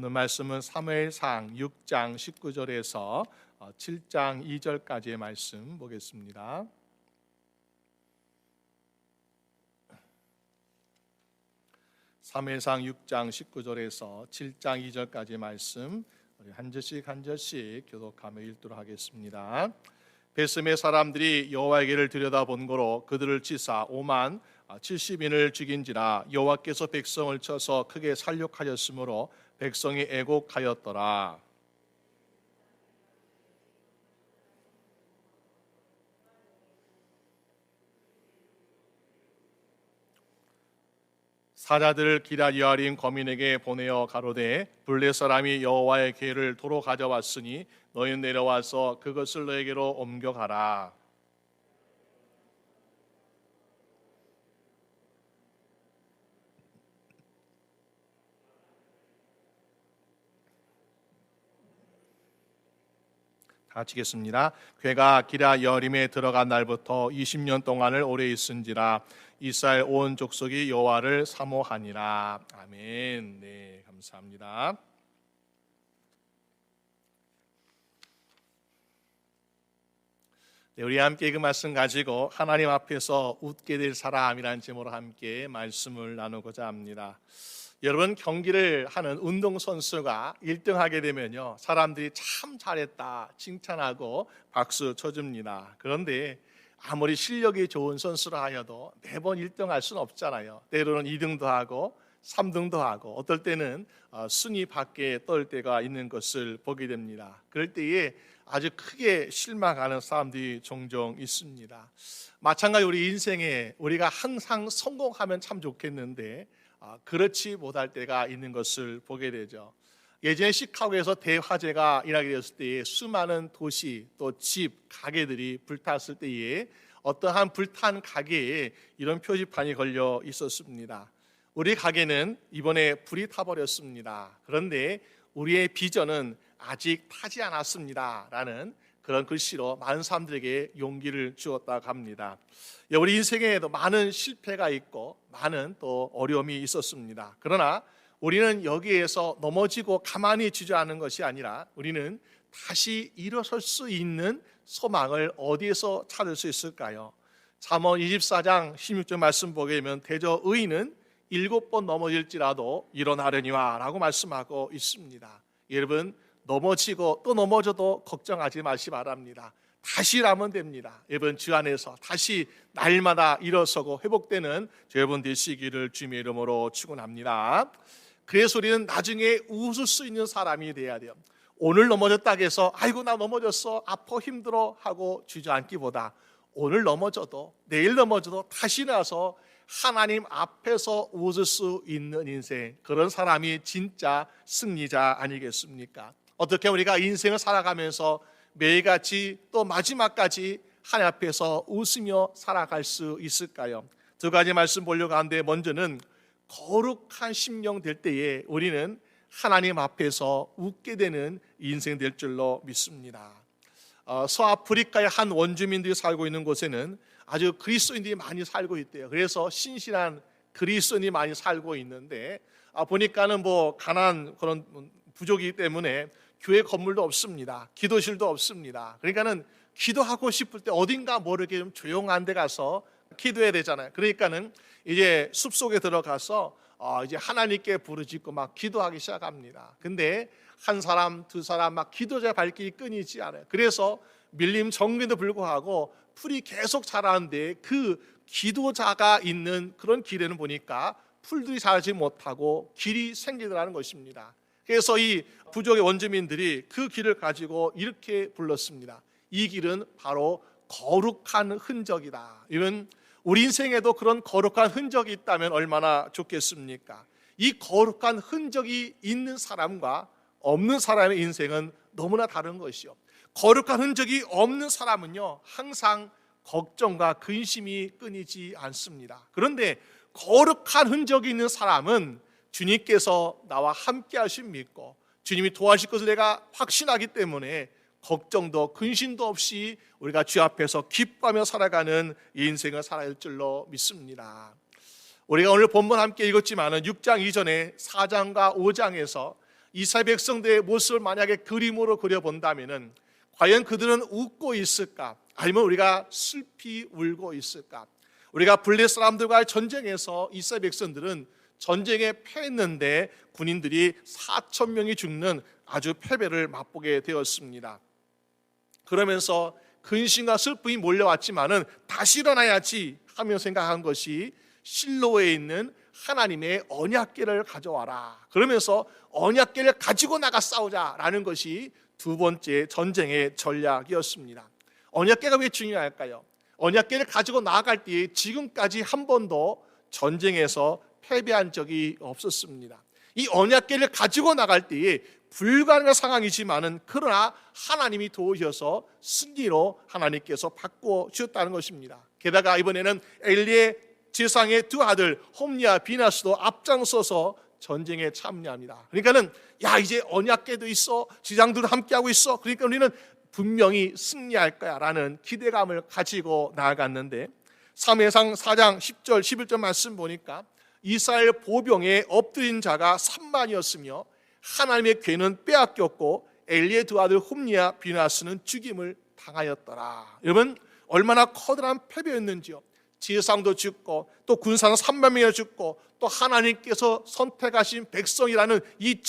오늘 말씀은 사무엘상 6장 19절에서 7장 2절까지의 말씀 보겠습니다. 사무엘상 6장 19절에서 7장 2절까지의 말씀 우리 한 절씩 교독하며 읽도록 하겠습니다. 베스메 사람들이 여호와에게를 들여다본 거로 그들을 치사 5만 70인을 죽인지라 여호와께서 백성을 쳐서 크게 살육하셨으므로 백성이 애곡하였더라. 사자들을 기럇 여아림 거민에게 보내어 가로되 블레 사람이 여호와의 궤를 도로 가져왔으니 너희는 내려와서 그것을 너에게로 옮겨가라. 마치겠습니다. 궤가 기럇 여아림에 들어간 날부터 20년 동안을 오래 있은지라 이스라엘 온 족속이 여호와를 사모하니라. 아멘. 네, 감사합니다. 네, 우리 함께 그 말씀 가지고 하나님 앞에서 웃게 될 사람이라는 제목으로 함께 말씀을 나누고자 합니다. 여러분, 경기를 하는 운동선수가 1등하게 되면요, 사람들이 참 잘했다 칭찬하고 박수 쳐줍니다. 그런데 아무리 실력이 좋은 선수라 하여도 매번 1등할 수는 없잖아요. 때로는 2등도 하고 3등도 하고 어떨 때는 순위 밖에 떨 때가 있는 것을 보게 됩니다. 그럴 때에 아주 크게 실망하는 사람들이 종종 있습니다. 마찬가지 우리 인생에 우리가 항상 성공하면 참 좋겠는데 그렇지 못할 때가 있는 것을 보게 되죠. 예전에 시카고에서 대화재가 일어나게 되었을 때에 수많은 도시 또 집, 가게들이 불탔을 때에 어떠한 불탄 가게에 이런 표지판이 걸려 있었습니다. 우리 가게는 이번에 불이 타버렸습니다. 그런데 우리의 비전은 아직 타지 않았습니다 라는 그런 글씨로 많은 사람들에게 용기를 주었다고 합니다. 우리 인생에도 많은 실패가 있고 많은 또 어려움이 있었습니다. 그러나 우리는 여기에서 넘어지고 가만히 주저하는 것이 아니라 우리는 다시 일어설 수 있는 소망을 어디에서 찾을 수 있을까요? 잠언 24장 16절 말씀 보게 되면 대저 의인은 7번 넘어질지라도 일어나려니와 라고 말씀하고 있습니다. 여러분, 넘어지고 또 넘어져도 걱정하지 마시 바랍니다. 다시 일하면 됩니다. 여러분, 주 안에서 다시 날마다 일어서고 회복되는 여러분 되시기를 주님의 이름으로 축원합니다. 그래서 우리는 나중에 웃을 수 있는 사람이 돼야 돼요. 오늘 넘어졌다고 해서 아이고 나 넘어졌어 아파 힘들어 하고 주저앉기보다 오늘 넘어져도 내일 넘어져도 다시 나서 하나님 앞에서 웃을 수 있는 인생, 그런 사람이 진짜 승리자 아니겠습니까? 어떻게 우리가 인생을 살아가면서 매일같이 또 마지막까지 하나님 앞에서 웃으며 살아갈 수 있을까요? 두 가지 말씀 보려고 하는데, 먼저는 거룩한 심령 될 때에 우리는 하나님 앞에서 웃게 되는 인생 될 줄로 믿습니다. 서아프리카의 한 원주민들이 살고 있는 곳에는 아주 그리스도인들이 많이 살고 있대요. 그래서 신실한 그리스도인이 많이 살고 있는데 보니까는 가난 그런 부족이기 때문에 교회 건물도 없습니다. 기도실도 없습니다. 그러니까는 기도하고 싶을 때 어딘가 모르게 좀 조용한 데 가서 기도해야 되잖아요. 그러니까는 이제 숲속에 들어가서 이제 하나님께 부르짖고 막 기도하기 시작합니다. 근데 한 사람, 두 사람 막 기도자 발길이 끊이지 않아요. 그래서 밀림 정리도 불구하고 풀이 계속 자라는데 그 기도자가 있는 그런 길에는 보니까 풀들이 자라지 못하고 길이 생기더라는 것입니다. 그래서 이 부족의 원주민들이 그 길을 가지고 이렇게 불렀습니다. 이 길은 바로 거룩한 흔적이다. 이런 우리 인생에도 그런 거룩한 흔적이 있다면 얼마나 좋겠습니까? 이 거룩한 흔적이 있는 사람과 없는 사람의 인생은 너무나 다른 것이요. 거룩한 흔적이 없는 사람은요, 항상 걱정과 근심이 끊이지 않습니다. 그런데 거룩한 흔적이 있는 사람은 주님께서 나와 함께 하심 믿고 주님이 도와주실 것을 내가 확신하기 때문에 걱정도 근심도 없이 우리가 주 앞에서 기뻐하며 살아가는 이 인생을 살아야 할 줄로 믿습니다. 우리가 오늘 본문 함께 읽었지만 6장 이전에 4장과 5장에서 이스라엘 백성들의 모습을 만약에 그림으로 그려본다면은 과연 그들은 웃고 있을까? 아니면 우리가 슬피 울고 있을까? 우리가 블레 사람들과의 전쟁에서 이스라엘 백성들은 전쟁에 패했는데 군인들이 4천 명이 죽는 아주 패배를 맛보게 되었습니다. 그러면서 근심과 슬픔이 몰려왔지만은 다시 일어나야지 하며 생각한 것이 실로에 있는 하나님의 언약궤를 가져와라. 그러면서 언약궤를 가지고 나가 싸우자라는 것이 두 번째 전쟁의 전략이었습니다. 언약궤가 왜 중요할까요? 언약궤를 가지고 나아갈 때에 지금까지 한 번도 전쟁에서 패배한 적이 없었습니다. 이 언약궤를 가지고 나갈 때에 불가능한 상황이지만은 그러나 하나님이 도우셔서 승리로 하나님께서 바꾸어 주셨다는 것입니다. 게다가 이번에는 엘리의 제사장의 두 아들 홈리와 비나스도 앞장서서 전쟁에 참여합니다. 그러니까는 이제 언약궤도 있어, 지장들도 함께하고 있어, 그러니까 우리는 분명히 승리할 거야 라는 기대감을 가지고 나아갔는데 사무엘상 4장 10절 11절 말씀 보니까 이스라엘 보병에 엎드린 자가 3만이었으며 하나님의 궤는 빼앗겼고 엘리의 두 아들 홈리와 비나스는 죽임을 당하였더라. 여러분 얼마나 커다란 패배였는지요. 제사장도 죽고 또 군사는 3만 명이나 죽고 또 하나님께서 선택하신 백성이라는 이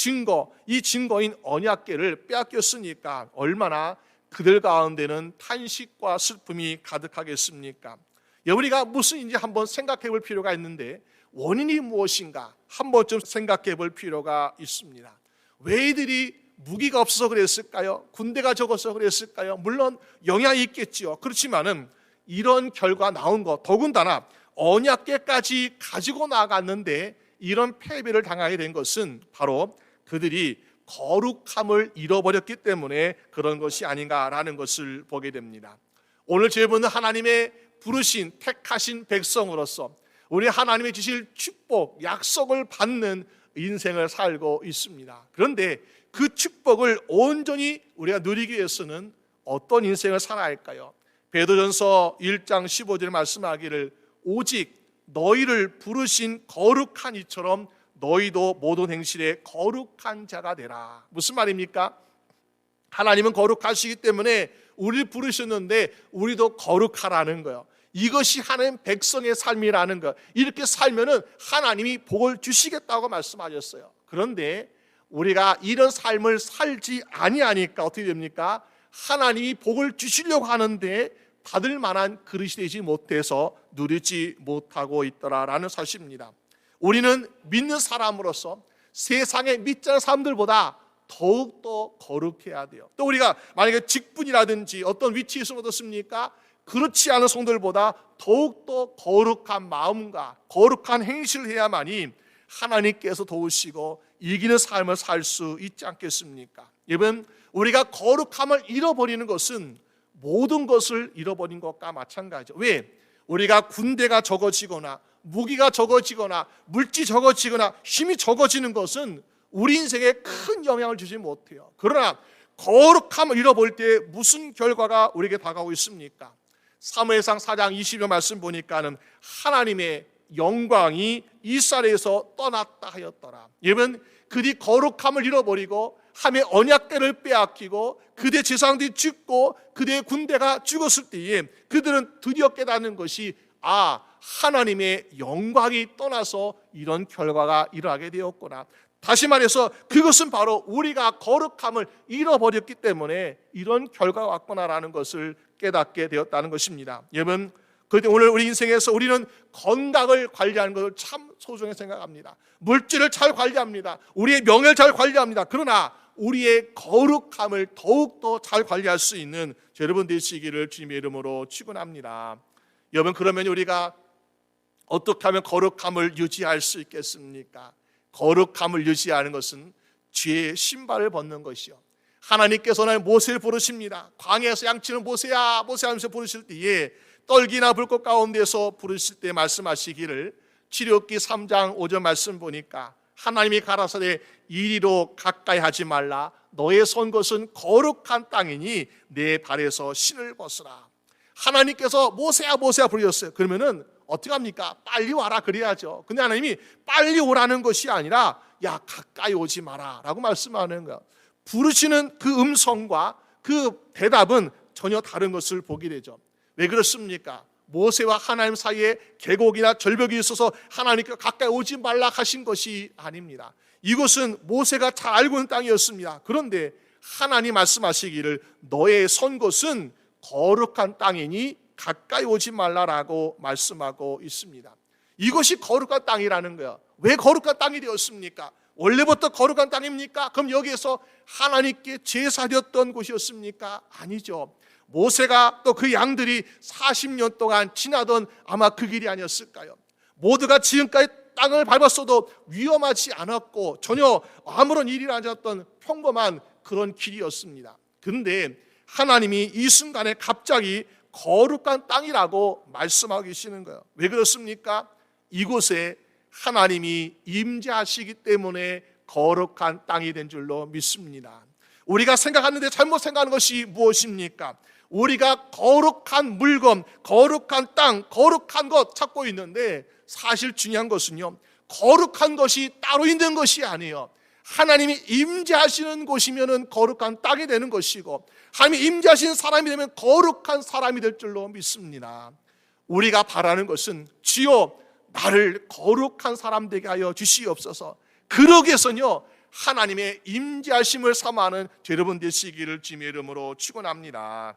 증거인 언약궤를 빼앗겼으니까 얼마나 그들 가운데는 탄식과 슬픔이 가득하겠습니까? 우리가 무슨 일인지 한번 생각해 볼 필요가 있는데 원인이 무엇인가 한 번쯤 생각해 볼 필요가 있습니다. 왜 이들이 무기가 없어서 그랬을까요? 군대가 적어서 그랬을까요? 물론 영향이 있겠지요. 그렇지만은 이런 결과 나온 것, 더군다나 언약궤까지 가지고 나갔는데 이런 패배를 당하게 된 것은 바로 그들이 거룩함을 잃어버렸기 때문에 그런 것이 아닌가라는 것을 보게 됩니다. 오늘 저희는 하나님의 부르신 택하신 백성으로서 우리 하나님의 주실 축복, 약속을 받는 인생을 살고 있습니다. 그런데 그 축복을 온전히 우리가 누리기 위해서는 어떤 인생을 살아야 할까요? 베드로전서 1장 15절에 말씀하기를 오직 너희를 부르신 거룩한 이처럼 너희도 모든 행실에 거룩한 자가 되라. 무슨 말입니까? 하나님은 거룩하시기 때문에 우리를 부르셨는데 우리도 거룩하라는 거예요. 이것이 하나님 백성의 삶이라는 것. 이렇게 살면은 하나님이 복을 주시겠다고 말씀하셨어요. 그런데 우리가 이런 삶을 살지 아니하니까 어떻게 됩니까? 하나님이 복을 주시려고 하는데 받을 만한 그릇이 되지 못해서 누리지 못하고 있더라라는 사실입니다. 우리는 믿는 사람으로서 세상에 믿지 않는 사람들보다 더욱더 거룩해야 돼요. 또 우리가 만약에 직분이라든지 어떤 위치에 있으면 어떻습니까? 그렇지 않은 성도들보다 더욱더 거룩한 마음과 거룩한 행실을 해야만이 하나님께서 도우시고 이기는 삶을 살 수 있지 않겠습니까? 여러분, 우리가 거룩함을 잃어버리는 것은 모든 것을 잃어버린 것과 마찬가지죠. 왜? 우리가 군대가 적어지거나 무기가 적어지거나 물질이 적어지거나 힘이 적어지는 것은 우리 인생에 큰 영향을 주지 못해요. 그러나 거룩함을 잃어버릴 때 무슨 결과가 우리에게 다가오고 있습니까? 사무엘상 4장 20절 말씀 보니까는 하나님의 영광이 이스라엘에서 떠났다 하였더라. 여러분, 그들이 거룩함을 잃어버리고 하나님의 언약궤를 빼앗기고 그들의 제사장들이 죽고 그들의 군대가 죽었을 때에 그들은 드디어 깨닫는 것이 하나님의 영광이 떠나서 이런 결과가 일어나게 되었구나. 다시 말해서 그것은 바로 우리가 거룩함을 잃어버렸기 때문에 이런 결과가 왔구나라는 것을 깨닫게 되었다는 것입니다. 여러분, 그런데 오늘 우리 인생에서 우리는 건강을 관리하는 것을 참 소중히 생각합니다. 물질을 잘 관리합니다. 우리의 명예를 잘 관리합니다. 그러나 우리의 거룩함을 더욱더 잘 관리할 수 있는 여러분 되시기를 주님의 이름으로 축원합니다. 여러분, 그러면 우리가 어떻게 하면 거룩함을 유지할 수 있겠습니까? 거룩함을 유지하는 것은 죄의 신발을 벗는 것이요. 하나님께서는 모세를 부르십니다. 광야에서 양치는 모세야 모세야 하면서 부르실 때에 떨기나 불꽃 가운데서 부르실 때 말씀하시기를 출애굽기 3장 5절 말씀 보니까 하나님이 가라사대 이리로 가까이 하지 말라. 너의 선 것은 거룩한 땅이니 내 발에서 신을 벗으라. 하나님께서 모세야 모세야 부르셨어요. 그러면은 어떻게 합니까? 빨리 와라 그래야죠. 근데 하나님이 빨리 오라는 것이 아니라 야 가까이 오지 마라 라고 말씀하는 거야. 부르시는 그 음성과 그 대답은 전혀 다른 것을 보게 되죠. 왜 그렇습니까? 모세와 하나님 사이에 계곡이나 절벽이 있어서 하나님께 가까이 오지 말라 하신 것이 아닙니다. 이곳은 모세가 잘 알고 있는 땅이었습니다. 그런데 하나님 말씀하시기를 너의 선 곳은 거룩한 땅이니 가까이 오지 말라라고 말씀하고 있습니다. 이것이 거룩한 땅이라는 거예요. 왜 거룩한 땅이 되었습니까? 원래부터 거룩한 땅입니까? 그럼 여기에서 하나님께 제사드렸던 곳이었습니까? 아니죠. 모세가 또 그 양들이 40년 동안 지나던 아마 그 길이 아니었을까요? 모두가 지금까지 땅을 밟았어도 위험하지 않았고 전혀 아무런 일이 아니었던 평범한 그런 길이었습니다. 그런데 하나님이 이 순간에 갑자기 거룩한 땅이라고 말씀하고 계시는 거예요. 왜 그렇습니까? 이곳에 하나님이 임재하시기 때문에 거룩한 땅이 된 줄로 믿습니다. 우리가 생각하는데 잘못 생각하는 것이 무엇입니까? 우리가 거룩한 물건, 거룩한 땅, 거룩한 것 찾고 있는데 사실 중요한 것은요, 거룩한 것이 따로 있는 것이 아니에요. 하나님이 임재하시는 곳이면 거룩한 땅이 되는 것이고 하나님이 임재하시는 사람이 되면 거룩한 사람이 될 줄로 믿습니다. 우리가 바라는 것은 주여 나를 거룩한 사람 되게 하여 주시옵소서. 그러기 위해서는요 하나님의 임재하심을 삼아하는 여러분 되시기를 주님의 이름으로 축원합니다.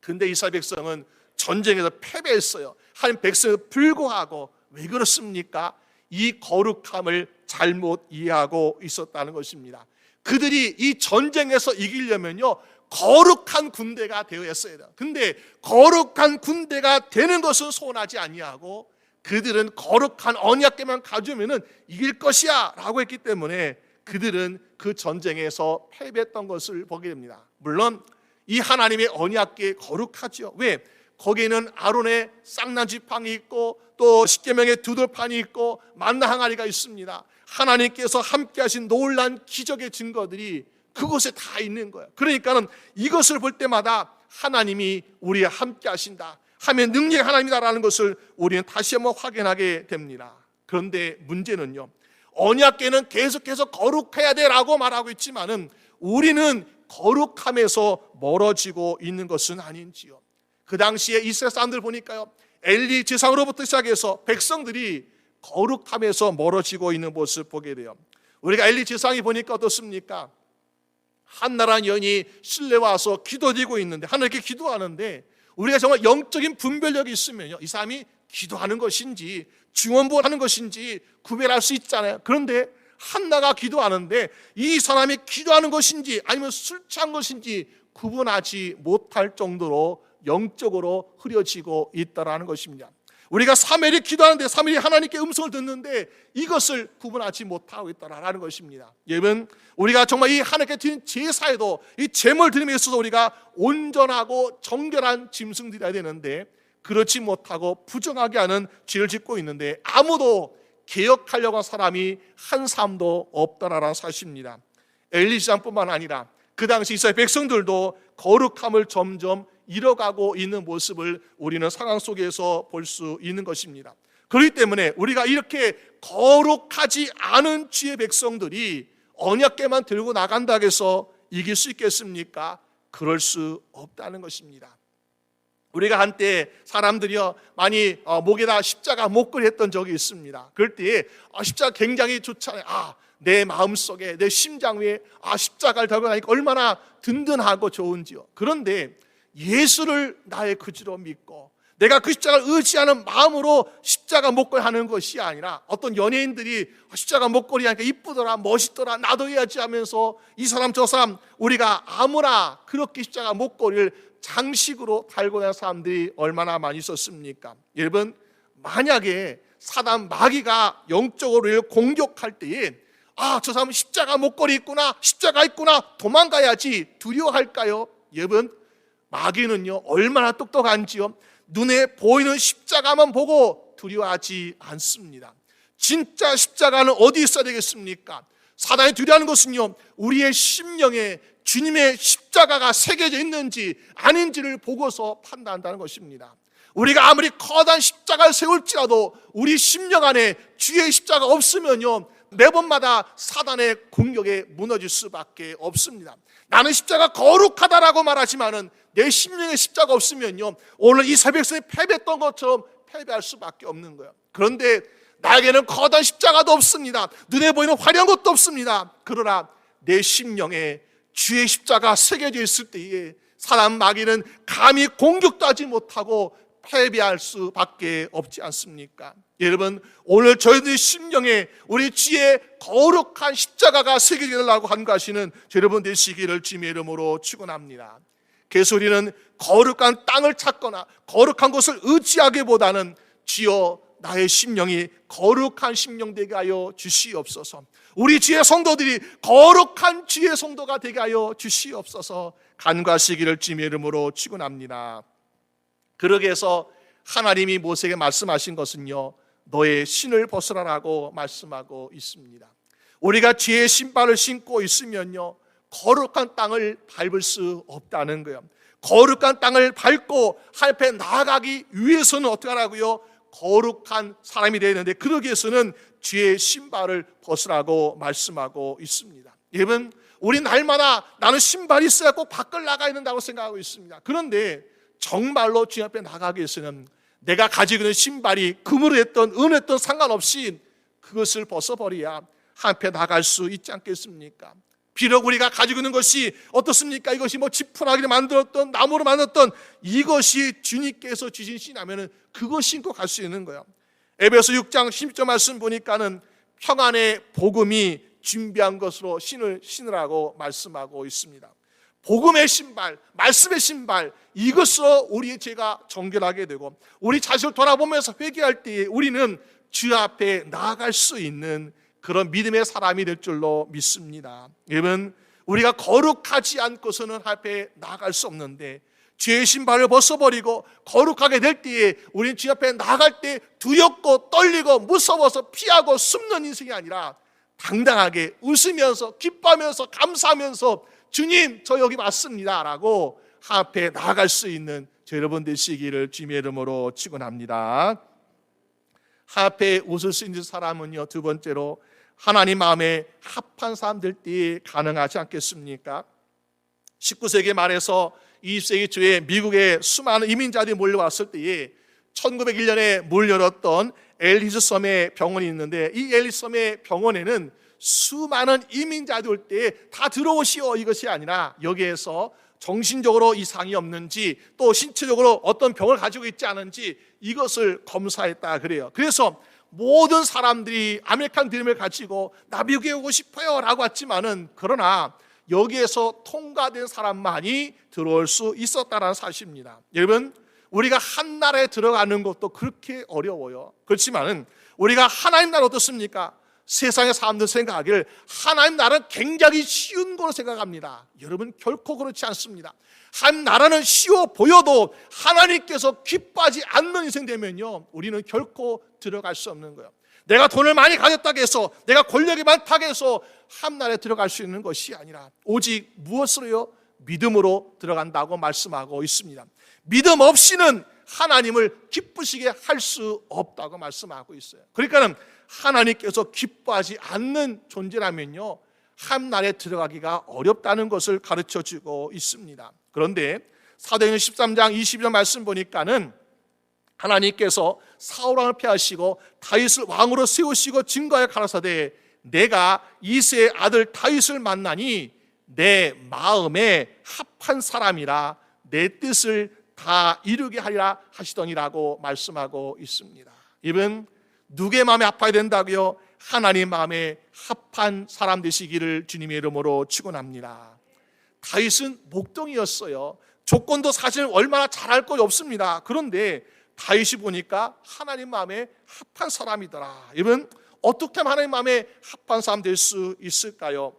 근데 이스라엘 백성은 전쟁에서 패배했어요. 하나님 백성을 불구하고 왜 그렇습니까? 이 거룩함을 잘못 이해하고 있었다는 것입니다. 그들이 이 전쟁에서 이기려면요 거룩한 군대가 되어야 했어야 돼요. 근데 거룩한 군대가 되는 것은 소원하지 아니하고 그들은 거룩한 언약궤만 가지면은 이길 것이야 라고 했기 때문에 그들은 그 전쟁에서 패배했던 것을 보게 됩니다. 물론 이 하나님의 언약궤 거룩하죠. 왜? 거기에는 아론의 쌍난 지팡이 있고 또 십계명의 두돌판이 있고 만나 항아리가 있습니다. 하나님께서 함께 하신 놀라운 기적의 증거들이 그곳에 다 있는 거예요. 그러니까는 이것을 볼 때마다 하나님이 우리와 함께 하신다 하면 능력의 하나님이다라는 것을 우리는 다시 한번 확인하게 됩니다. 그런데 문제는요, 언약궤는 계속해서 거룩해야 돼라고 말하고 있지만은 우리는 거룩함에서 멀어지고 있는 것은 아닌지요. 그 당시에 이스라엘 사람들 보니까요, 엘리 제사장으로부터 시작해서 백성들이 거룩함에서 멀어지고 있는 모습을 보게 돼요. 우리가 엘리 제사장이 보니까 어떻습니까? 한나라한 여인이 실내에 와서 기도드리고 있는데 하나님께 기도하는데 우리가 정말 영적인 분별력이 있으면요 이 사람이 기도하는 것인지 중언부언하는 것인지 구별할 수 있잖아요. 그런데 한나가 기도하는데 이 사람이 기도하는 것인지 아니면 술 취한 것인지 구분하지 못할 정도로 영적으로 흐려지고 있다라는 것입니다. 우리가 3일이 기도하는데 3일이 하나님께 음성을 듣는데 이것을 구분하지 못하고 있다라는 것입니다. 여러분, 우리가 정말 이 하나님께 드린 제사에도 이 제물 드림에 있어서 우리가 온전하고 정결한 짐승 드려야 되는데 그렇지 못하고 부정하게 하는 죄를 짓고 있는데 아무도 개혁하려고 한 사람이 한 사람도 없다라는 사실입니다. 엘리시장뿐만 아니라 그 당시 이스라엘 백성들도 거룩함을 점점 잃어가고 있는 모습을 우리는 상황 속에서 볼 수 있는 것입니다. 그렇기 때문에 우리가 이렇게 거룩하지 않은 주의 백성들이 언약궤만 들고 나간다고 해서 이길 수 있겠습니까? 그럴 수 없다는 것입니다. 우리가 한때 사람들이요 많이 목에다 십자가 목걸이 했던 적이 있습니다. 그럴 때 십자가 굉장히 좋잖아요. 내 마음속에 내 심장 위에 십자가를 달고 나니까 얼마나 든든하고 좋은지요. 그런데 예수를 나의 구주로 믿고 내가 그 십자가를 의지하는 마음으로 십자가 목걸이 하는 것이 아니라 어떤 연예인들이 십자가 목걸이 하니까 이쁘더라 멋있더라 나도 해야지 하면서 이 사람 저 사람 우리가 아무나 그렇게 십자가 목걸이를 장식으로 달고 다니는 사람들이 얼마나 많이 있었습니까? 여러분, 만약에 사단 마귀가 영적으로 우리를 공격할 때에 저 사람은 십자가 목걸이 있구나 십자가 있구나 도망가야지 두려워할까요? 여러분, 마귀는요 얼마나 똑똑한지요 눈에 보이는 십자가만 보고 두려워하지 않습니다. 진짜 십자가는 어디 있어야 되겠습니까? 사단이 두려워하는 것은요 우리의 심령에 주님의 십자가가 새겨져 있는지 아닌지를 보고서 판단한다는 것입니다. 우리가 아무리 커다란 십자가를 세울지라도 우리 심령 안에 주의 십자가 없으면요, 매번마다 사단의 공격에 무너질 수밖에 없습니다. 나는 십자가 거룩하다라고 말하지만은 내 심령에 십자가 없으면요, 오늘 이 새벽에 패배했던 것처럼 패배할 수밖에 없는 거예요. 그런데 나에게는 거대한 십자가도 없습니다. 눈에 보이는 화려한 것도 없습니다. 그러나 내 심령에 주의 십자가 새겨져 있을 때에 사단 마귀는 감히 공격도 하지 못하고 패배할 수밖에 없지 않습니까? 여러분, 오늘 저희들 심령에 우리 주의 거룩한 십자가가 새겨지려고 한가하시는 여러분 되시기를 주님의 이름으로 축원합니다. 그래서 우리는 거룩한 땅을 찾거나 거룩한 것을 의지하기보다는 주여 나의 심령이 거룩한 심령 되게 하여 주시옵소서. 우리 주의 성도들이 거룩한 주의 성도가 되게 하여 주시옵소서. 간구하시기를 주님의 이름으로 축원합니다. 그러기 위해서 하나님이 모세에게 말씀하신 것은요, 너의 신을 벗으라라고 말씀하고 있습니다. 우리가 주의 신발을 신고 있으면요, 거룩한 땅을 밟을 수 없다는 거예요. 거룩한 땅을 밟고 하나님 앞에 나아가기 위해서는 어떻게 하라고요? 거룩한 사람이 되어야 되는데, 그러기 위해서는 주의 신발을 벗으라고 말씀하고 있습니다. 여러분, 우리 날마다 나는 신발이 있어야 꼭 밖을 나가야 된다고 생각하고 있습니다. 그런데 정말로 주님 앞에 나가기 위해서는 내가 가지고 있는 신발이 금으로 했던 은으로 했던 상관없이 그것을 벗어버려야 하나님 앞에 나갈 수 있지 않겠습니까? 비록 우리가 가지고 있는 것이 어떻습니까? 이것이 지푸라기를 만들었던 나무로 만들었던 이것이 주님께서 주신 신이라면 그것 신고 갈 수 있는 거예요. 에베소 6장 10절 말씀 보니까는 평안의 복음이 준비한 것으로 신을 신으라고 말씀하고 있습니다. 복음의 신발, 말씀의 신발, 이것으로 우리의 죄가 정결하게 되고 우리 자신을 돌아보면서 회개할 때에 우리는 주 앞에 나아갈 수 있는 그런 믿음의 사람이 될 줄로 믿습니다. 여러분, 우리가 거룩하지 않고서는 앞에 나아갈 수 없는데 죄의 신발을 벗어버리고 거룩하게 될 때에 우리는 주 앞에 나아갈 때 두렵고 떨리고 무서워서 피하고 숨는 인생이 아니라 당당하게 웃으면서 기뻐하면서 감사하면서 주님, 저 여기 왔습니다 라고 앞에 나아갈 수 있는 저 여러분 되시기를 주님의 이름으로 축원합니다. 앞에 웃을 수 있는 사람은요, 두 번째로 하나님 마음에 합한 사람 될 때 가능하지 않겠습니까? 19세기 말에서 20세기 초에 미국에 수많은 이민자들이 몰려왔을 때에 1901년에 문을 열었던 앨리스 섬의 병원이 있는데, 이 앨리스 섬의 병원에는 수많은 이민자들 올 때 다 들어오시오 이것이 아니라 여기에서 정신적으로 이상이 없는지 또 신체적으로 어떤 병을 가지고 있지 않은지 이것을 검사했다 그래요. 그래서 모든 사람들이 아메리칸 드림을 가지고 나 미국에 오고 싶어요 라고 했지만은, 그러나 여기에서 통과된 사람만이 들어올 수 있었다는 사실입니다. 여러분, 우리가 한 나라에 들어가는 것도 그렇게 어려워요. 그렇지만은 우리가 하나님 나라 어떻습니까? 세상의 사람들 생각하기를 하나님 나라는 굉장히 쉬운 걸로 생각합니다. 여러분, 결코 그렇지 않습니다. 하나님 나라는 쉬워 보여도 하나님께서 기뻐하지 않는 인생 되면요, 우리는 결코 들어갈 수 없는 거예요. 내가 돈을 많이 가졌다고 해서, 내가 권력이 많다고 해서 하나님 나라에 들어갈 수 있는 것이 아니라 오직 무엇으로요? 믿음으로 들어간다고 말씀하고 있습니다. 믿음 없이는 하나님을 기쁘시게 할 수 없다고 말씀하고 있어요. 그러니까는 하나님께서 기뻐하지 않는 존재라면요, 하나님 나라에 들어가기가 어렵다는 것을 가르쳐주고 있습니다. 그런데 사도행전 13장 22절 말씀 보니까는 하나님께서 사울 왕을 폐하시고 다윗을 왕으로 세우시고 증거하여 가라사대 내가 이새의 아들 다윗을 만나니 내 마음에 합한 사람이라 내 뜻을 다 이루게 하리라 하시더니라고 말씀하고 있습니다. 이분 누구의 마음에 합해야 된다고요? 하나님 마음에 합한 사람 되시기를 주님의 이름으로 축원합니다. 다윗은 목동이었어요. 조건도 사실 얼마나 잘할 것이 없습니다. 그런데 다윗이 보니까 하나님 마음에 합한 사람이더라. 이분 어떻게 하면 하나님 마음에 합한 사람 될 수 있을까요?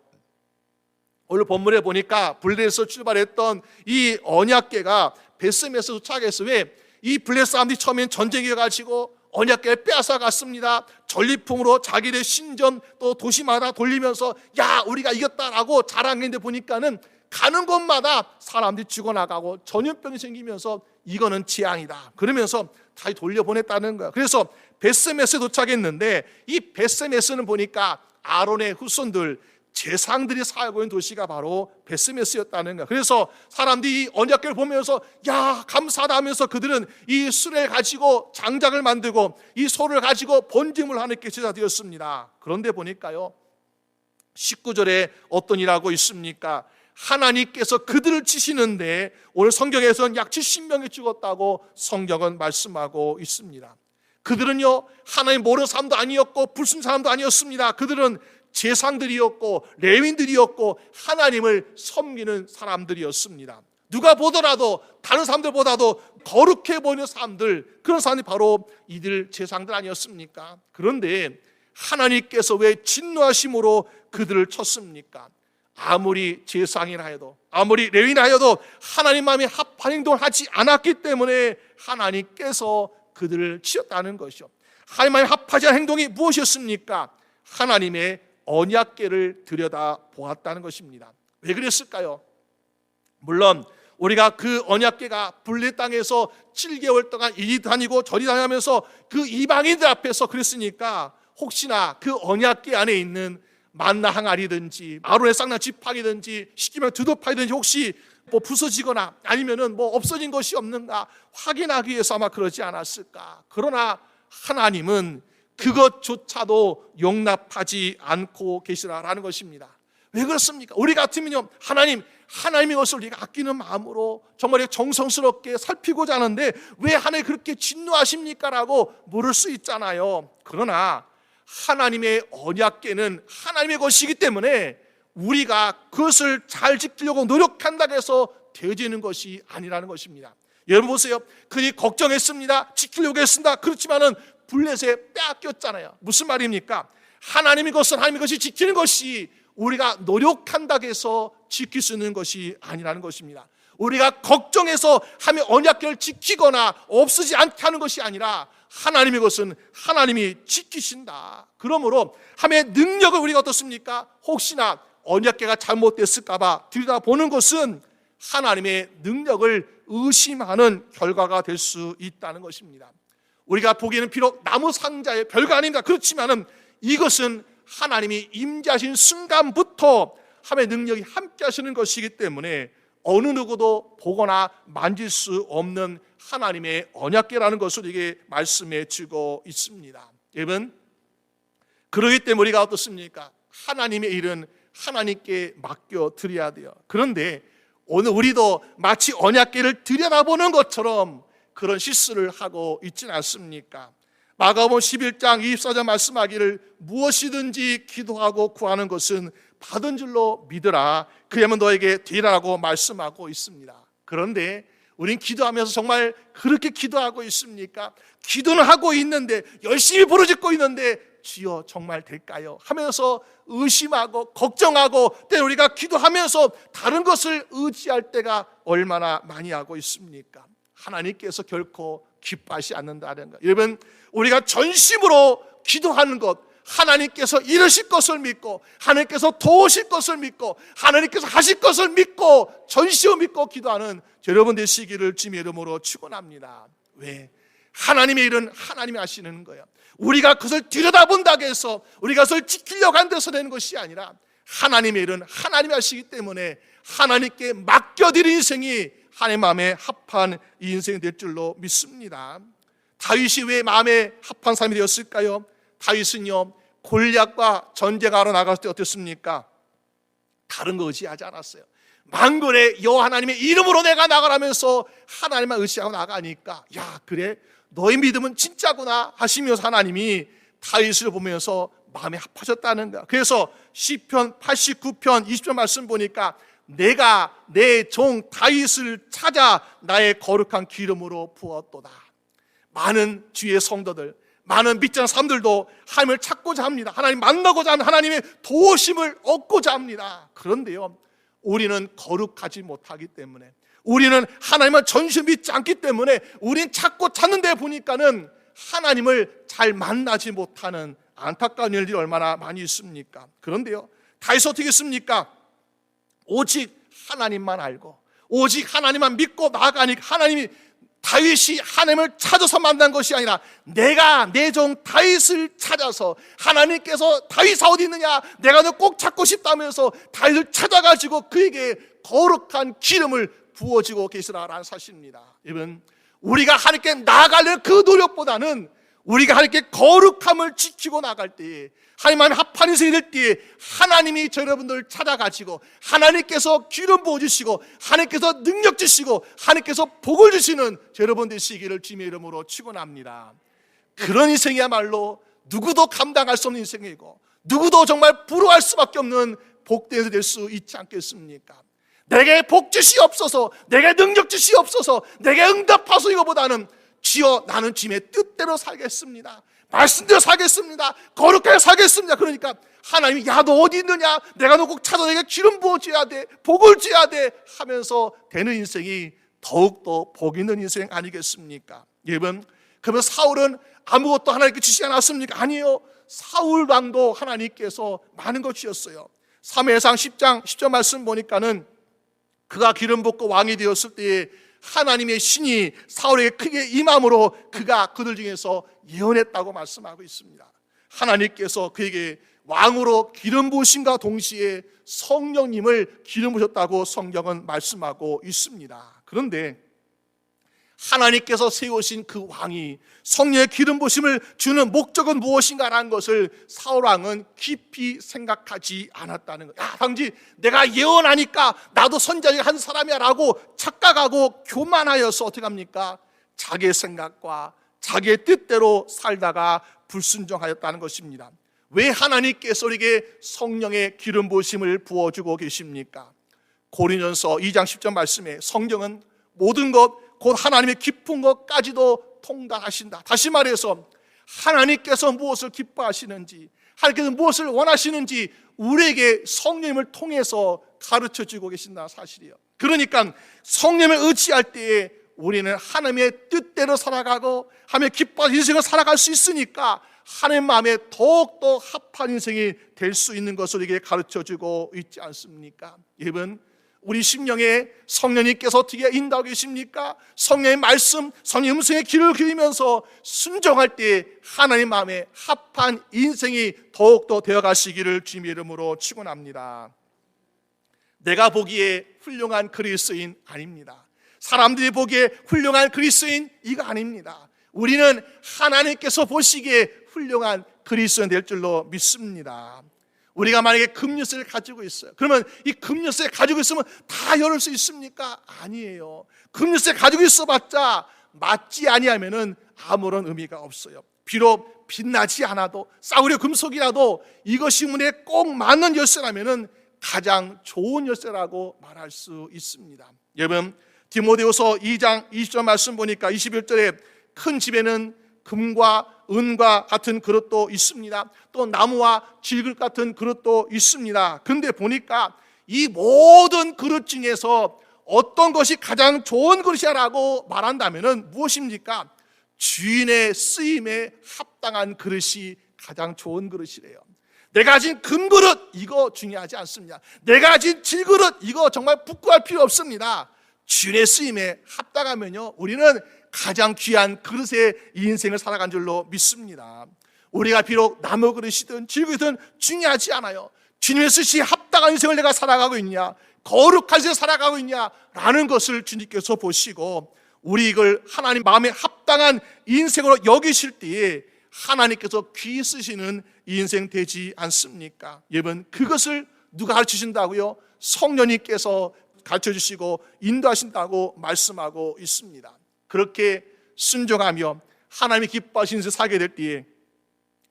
오늘 본문에 보니까 블레에서 출발했던 이 언약궤가 베스메에서 도착해서, 왜 이 블레 사람들이 처음엔 전쟁에 가지고 언약궤를 빼앗아 갔습니다. 전리품으로 자기들 신전 또 도시마다 돌리면서 야 우리가 이겼다라고 자랑했는데 보니까는 가는 곳마다 사람들이 죽어나가고 전염병이 생기면서 이거는 재앙이다. 그러면서 다시 돌려보냈다는 거야. 그래서 벳세메스에 도착했는데 이 벳세메스는 보니까 아론의 후손들, 제상들이 살고 있는 도시가 바로 벳세메스였다는 거야. 그래서 사람들이 이 언약궤를 보면서 야 감사하다 하면서 그들은 이 수레를 가지고 장작을 만들고 이 소를 가지고 번짐을 하나님께 제사드렸습니다. 그런데 보니까요 19절에 어떤 일하고 있습니까? 하나님께서 그들을 치시는데 오늘 성경에서는 약 70명이 죽었다고 성경은 말씀하고 있습니다. 그들은요 하나님 모르는 사람도 아니었고 불순 사람도 아니었습니다. 그들은 제상들이었고 레위인들이었고 하나님을 섬기는 사람들이었습니다. 누가 보더라도 다른 사람들보다도 거룩해 보이는 사람들, 그런 사람들이 바로 이들 제상들 아니었습니까? 그런데 하나님께서 왜 진노하심으로 그들을 쳤습니까? 아무리 제상이라 해도 아무리 레위나 해도 하나님 마음에 합한 행동을 하지 않았기 때문에 하나님께서 그들을 치셨다는 것이죠. 하나님 마음에 합하지 않은 행동이 무엇이었습니까? 하나님의 언약궤를 들여다보았다는 것입니다. 왜 그랬을까요? 물론 우리가 그 언약궤가 블레 땅에서 7개월 동안 이리 다니고 저리 다니면서 그 이방인들 앞에서 그랬으니까 혹시나 그 언약궤 안에 있는 만나 항아리든지 아론의 쌍난 지팡이든지 시키면 두더파이든지 혹시 뭐 부서지거나 아니면은 뭐 없어진 것이 없는가 확인하기 위해서 아마 그러지 않았을까. 그러나 하나님은 그것조차도 용납하지 않고 계시라라는 것입니다. 왜 그렇습니까? 우리 같으면요 하나님의 것을 우리가 아끼는 마음으로 정말 정성스럽게 살피고자 하는데 왜 하나님이 그렇게 진노하십니까? 라고 물을 수 있잖아요. 그러나 하나님의 언약궤는 하나님의 것이기 때문에 우리가 그것을 잘 지키려고 노력한다고 해서 되어지는 것이 아니라는 것입니다. 여러분 보세요. 그들이 걱정했습니다. 지키려고 했습니다. 그렇지만은 블레셋에 빼앗겼잖아요. 무슨 말입니까? 하나님의 것은 하나님의 것이 지키는 것이 우리가 노력한다고 해서 지킬 수 있는 것이 아니라는 것입니다. 우리가 걱정해서 하나님의 언약궤를 지키거나 없애지 않게 하는 것이 아니라 하나님의 것은 하나님이 지키신다. 그러므로 하나님의 능력을 우리가 어떻습니까? 혹시나 언약궤가 잘못됐을까 봐 들여다보는 것은 하나님의 능력을 의심하는 결과가 될 수 있다는 것입니다. 우리가 보기에는 비록 나무 상자의 별거 아닙니다. 그렇지만은 이것은 하나님이 임재하신 순간부터 하나님의 능력이 함께 하시는 것이기 때문에 어느 누구도 보거나 만질 수 없는 하나님의 언약궤라는 것을 이게 말씀해 주고 있습니다. 여러분, 그러기 때문에 우리가 어떻습니까? 하나님의 일은 하나님께 맡겨드려야 돼요. 그런데 오늘 우리도 마치 언약궤를 들여다보는 것처럼 그런 실수를 하고 있지는 않습니까? 마가복음 11장 24절 말씀하기를 무엇이든지 기도하고 구하는 것은 받은 줄로 믿으라. 그러면 너에게 되리라고 말씀하고 있습니다. 그런데 우린 기도하면서 정말 그렇게 기도하고 있습니까? 기도는 하고 있는데 열심히 부르짖고 있는데 주여 정말 될까요? 하면서 의심하고 걱정하고 때로 우리가 기도하면서 다른 것을 의지할 때가 얼마나 많이 하고 있습니까? 하나님께서 결코 기뻐하지 않는다는 것. 여러분, 우리가 전심으로 기도하는 것, 하나님께서 이루실 것을 믿고 하나님께서 도우실 것을 믿고 하나님께서 하실 것을 믿고 전심으로 믿고 기도하는 여러분 되시기를 주님의 이름으로 축원합니다. 왜? 하나님의 일은 하나님이 하시는 거예요. 우리가 그것을 들여다본다고 해서 우리가 그것을 지키려고 한데서 되는 것이 아니라 하나님의 일은 하나님이 하시기 때문에 하나님께 맡겨드린 인생이 하나님 마음에 합한 이 인생이 될 줄로 믿습니다. 다윗이 왜 마음에 합한 사람이 되었을까요? 다윗은요 골리앗과 전쟁하러 나갔을 때 어땠습니까? 다른 거 의지하지 않았어요. 만군의 여호와 하나님의 이름으로 내가 나가라면서 하나님만 의지하고 나가니까 야 그래 너의 믿음은 진짜구나 하시면서 하나님이 다윗을 보면서 마음에 합하셨다는 거야. 그래서 시편 89편 20절 말씀 보니까 내가 내 종 다윗을 찾아 나의 거룩한 기름으로 부었도다. 많은 주의 성도들, 많은 믿지 않는 사람들도 하나님을 찾고자 합니다. 하나님 만나고자 하는 하나님의 도우심을 얻고자 합니다. 그런데요 우리는 거룩하지 못하기 때문에, 우리는 하나님을 전심 믿지 않기 때문에 우리는 찾고 찾는 데 보니까는 하나님을 잘 만나지 못하는 안타까운 일들이 얼마나 많이 있습니까? 그런데요 다윗이 어떻게 했습니까? 오직 하나님만 알고 오직 하나님만 믿고 나아가니까 하나님이 다윗이 하나님을 찾아서 만난 것이 아니라 내가 내 종 다윗을 찾아서, 하나님께서 다윗 어디 있느냐, 내가 너 꼭 찾고 싶다면서 다윗을 찾아가지고 그에게 거룩한 기름을 부어주고 계시라라는 사실입니다. 여러분, 우리가 하나님께 나아가려는 그 노력보다는 우리가 하나님께 거룩함을 지키고 나갈 때에, 하나님의 합한 인생이 될 때에 하나님이 저 여러분들을 찾아가시고 하나님께서 기름 부어주시고 하나님께서 능력 주시고 하나님께서 복을 주시는 저 여러분 되시기를 주님의 이름으로 축원합니다. 그런 인생이야말로 누구도 감당할 수 없는 인생이고 누구도 정말 부러워할 수밖에 없는 복된 인생이 될 수 있지 않겠습니까? 내게 복 주시옵소서, 내게 능력 주시옵소서, 내게 응답하소서, 이거보다는 주여 나는 주님의 뜻대로 살겠습니다, 말씀대로 살겠습니다, 거룩하게 살겠습니다. 그러니까 하나님이 야 너 어디 있느냐, 내가 너 꼭 찾아 내게 기름 부어줘야 돼, 복을 줘야 돼 하면서 되는 인생이 더욱더 복 있는 인생 아니겠습니까? 여러분, 그러면 사울은 아무것도 하나님께 주시지 않았습니까? 아니에요. 사울 왕도 하나님께서 많은 것 주셨어요. 사무엘상 10장 10절 말씀 보니까는 그가 기름 붓고 왕이 되었을 때에 하나님의 신이 사울에게 크게 임함으로 그가 그들 중에서 예언했다고 말씀하고 있습니다. 하나님께서 그에게 왕으로 기름 부으심과 동시에 성령님을 기름 부으셨다고 성경은 말씀하고 있습니다. 그런데 하나님께서 세우신 그 왕이 성령의 기름 부으심을 주는 목적은 무엇인가라는 것을 사울 왕은 깊이 생각하지 않았다는 거예요. 단지 내가 예언하니까 나도 선지자 중에 한 사람이야 라고 착각하고 교만하여서 어떻게 합니까? 자기의 생각과 자기의 뜻대로 살다가 불순종하였다는 것입니다. 왜 하나님께서 우리에게 성령의 기름 부으심을 부어주고 계십니까? 고린도전서 2장 10절 말씀에 성경은 모든 것 곧 하나님의 깊은 것까지도 통달하신다. 다시 말해서 하나님께서 무엇을 기뻐하시는지, 하나님께서 무엇을 원하시는지 우리에게 성령님을 통해서 가르쳐주고 계신다는 사실이에요. 그러니까 성령을 의지할 때에 우리는 하나님의 뜻대로 살아가고 하나님의 기뻐하는 인생을 살아갈 수 있으니까 하나님 마음에 더욱더 합한 인생이 될 수 있는 것을 우리에게 가르쳐주고 있지 않습니까? 여러분, 우리 심령에 성령님께서 어떻게 인도하고 계십니까? 성령의 말씀, 성령의 음성에 귀를 기울이면서 순종할 때 하나님 마음에 합한 인생이 더욱더 되어가시기를 주님의 이름으로 축원합니다. 내가 보기에 훌륭한 그리스도인 아닙니다. 사람들이 보기에 훌륭한 그리스도인 이거 아닙니다. 우리는 하나님께서 보시기에 훌륭한 그리스도인 될 줄로 믿습니다. 우리가 만약에 금융세를 가지고 있어요. 그러면 이 금융세 가지고 있으면 다 열을 수 있습니까? 아니에요. 금융세 가지고 있어봤자 맞지 아니하면은 아무런 의미가 없어요. 비록 빛나지 않아도 싸구려 금속이라도 이것이 문에 꼭 맞는 열쇠라면은 가장 좋은 열쇠라고 말할 수 있습니다. 여러분, 디모데후서 2장 20절 말씀 보니까 21절에 큰 집에는 금과 은과 같은 그릇도 있습니다. 또 나무와 질그릇 같은 그릇도 있습니다. 근데 보니까 이 모든 그릇 중에서 어떤 것이 가장 좋은 그릇이라고 말한다면 무엇입니까? 주인의 쓰임에 합당한 그릇이 가장 좋은 그릇이래요. 내가 가진 금그릇 이거 중요하지 않습니다. 내가 가진 질그릇 이거 정말 부끄러울 필요 없습니다. 주인의 쓰임에 합당하면요 우리는 가장 귀한 그릇의 인생을 살아간 줄로 믿습니다. 우리가 비록 나무 그릇이든 질그릇이든 중요하지 않아요. 주님의 뜻이 합당한 인생을 내가 살아가고 있냐, 거룩한 인생을 살아가고 있냐라는 것을 주님께서 보시고 우리 이걸 하나님 마음에 합당한 인생으로 여기실 때에 하나님께서 귀히 쓰시는 인생 되지 않습니까? 여러분, 그것을 누가 가르치신다고요? 성령님께서 가르쳐주시고 인도하신다고 말씀하고 있습니다. 그렇게 순종하며 하나님이 기뻐하시는 것을 살게 될 때에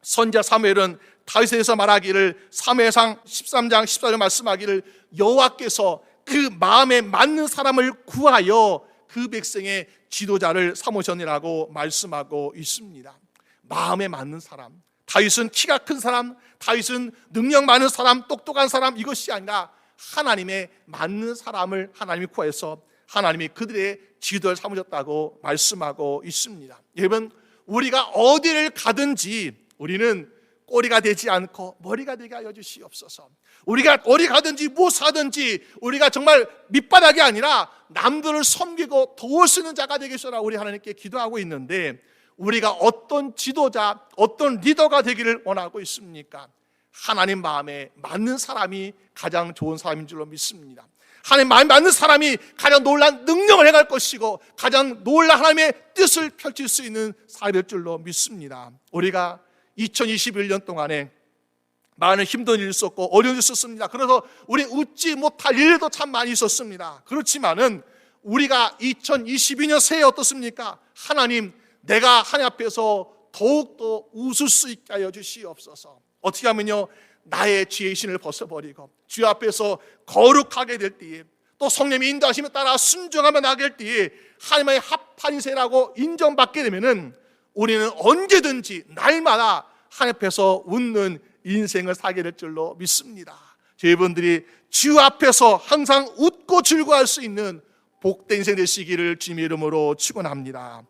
선지자 사무엘은 다윗에 대해서 말하기를 사무엘상 13장 14절 말씀하기를 여호와께서 그 마음에 맞는 사람을 구하여 그 백성의 지도자를 삼으셨느라고 말씀하고 있습니다. 마음에 맞는 사람, 다윗은 키가 큰 사람, 다윗은 능력 많은 사람, 똑똑한 사람 이것이 아니라 하나님의 맞는 사람을 하나님이 구해서 하나님이 그들의 지도를 삼으셨다고 말씀하고 있습니다. 여러분, 우리가 어디를 가든지 우리는 꼬리가 되지 않고 머리가 되게 하여 주시옵소서. 우리가 어디 가든지 무엇을 하든지 우리가 정말 밑바닥이 아니라 남들을 섬기고 도울 수 있는 자가 되게 해주시라 우리 하나님께 기도하고 있는데, 우리가 어떤 지도자, 어떤 리더가 되기를 원하고 있습니까? 하나님 마음에 맞는 사람이 가장 좋은 사람인 줄로 믿습니다. 하나님 마음에 맞는 사람이 가장 놀라운 능력을 행할 것이고 가장 놀라운 하나님의 뜻을 펼칠 수 있는 사람일 줄로 믿습니다. 우리가 2021년 동안에 많은 힘든 일이 있었고 어려운 일이 있었습니다. 그래서 우리 웃지 못할 일도 참 많이 있었습니다. 그렇지만은 우리가 2022년 새해 어떻습니까? 하나님, 내가 하나님 앞에서 더욱더 웃을 수 있게 하여 주시옵소서. 어떻게 하면요, 나의 죄의 신을 벗어버리고 주 앞에서 거룩하게 될 때에, 또 성령의 인도하심에 따라 순종하며 나게 될 때에 하나님의 합한 인생이라고 인정받게 되면은 우리는 언제든지 날마다 하나님 앞에서 웃는 인생을 살게 될 줄로 믿습니다. 여러분들이 주 앞에서 항상 웃고 즐거워할 수 있는 복된 인생 되시기를 주님의 이름으로 축원합니다.